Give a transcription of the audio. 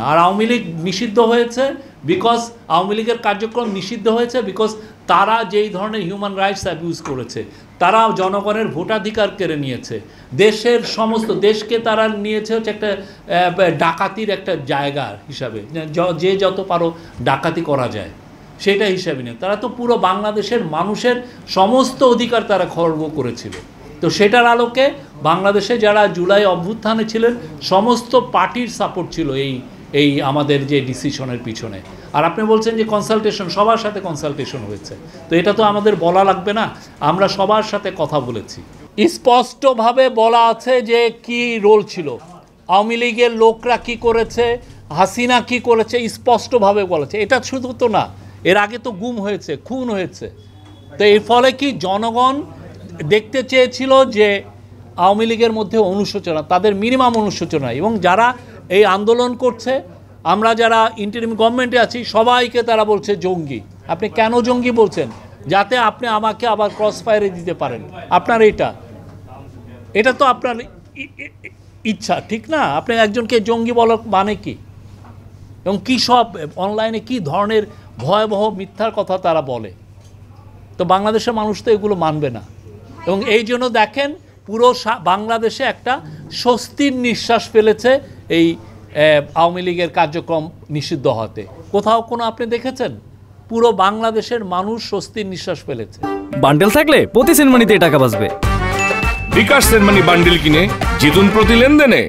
আর আওয়ামী লীগ নিষিদ্ধ হয়েছে বিকজ আওয়ামী লীগের কার্যক্রম নিষিদ্ধ হয়েছে বিকজ তারা যেই ধরনের হিউম্যান রাইটস অ্যাবিউজ করেছে, তারা জনগণের ভোটাধিকার কেড়ে নিয়েছে, দেশের সমস্ত দেশকে তারা নিয়েছে হচ্ছে একটা ডাকাতির একটা জায়গা হিসাবে, যে যত পারো ডাকাতি করা যায় সেটা হিসাবে নিয়ে তারা তো পুরো বাংলাদেশের মানুষের সমস্ত অধিকার তারা খর্ব করেছিল। তো সেটার আলোকে বাংলাদেশে যারা জুলাই অভ্যুত্থানে ছিলেন সমস্ত পার্টির সাপোর্ট ছিল এই আমাদের যে ডিসিশনের পিছনে। আর আপনি বলছেন যে কনসালটেশন, সবার সাথে কনসালটেশন হয়েছে, তো এটা তো আমাদের বলা লাগবে না, আমরা সবার সাথে কথা বলেছি। স্পষ্টভাবে বলা আছে যে কি রোল ছিল, আওয়ামী লীগের লোকরা কি করেছে, হাসিনা কি করেছে, স্পষ্টভাবে বলেছে। এটা শুধু তো না, এর আগে তো গুম হয়েছে, খুন হয়েছে। তো এর ফলে কি জনগণ দেখতে চেয়েছিল যে আওয়ামী লীগের মধ্যে অনুশোচনা, তাদের মিনিমাম অনুশোচনা, এবং যারা এই আন্দোলন করছে, আমরা যারা ইন্টারিম গভর্নমেন্টে আছি সবাইকে তারা বলছে জঙ্গি। আপনি কেন জঙ্গি বলছেন? যাতে আপনি আমাকে আবার ক্রস ফায়ারে দিতে পারেন। আপনার এটা তো আপনার ইচ্ছা, ঠিক না? আপনি একজনকে জঙ্গি বলার মানে কি? এবং কী সব অনলাইনে কী ধরনের ভয়াবহ মিথ্যার কথা তারা বলে। তো বাংলাদেশের মানুষ তো এগুলো মানবে না। এবং এই জন্য দেখেন পুরো বাংলাদেশে একটা স্বস্তির নিঃশ্বাস ফেলেছে এই আওয়ামী লীগের কার্যক্রম নিষিদ্ধ হতে। কোথাও কোনো আপনি দেখেছেন? পুরো বাংলাদেশের মানুষ স্বস্তির নিঃশ্বাস ফেলেছে। বান্ডেল থাকলে প্রতি সেনমানিতে টাকা বাঁচবে। বিকাশ সেনমানি বান্ডেল কিনে জিতুন প্রতি লেনদেনে।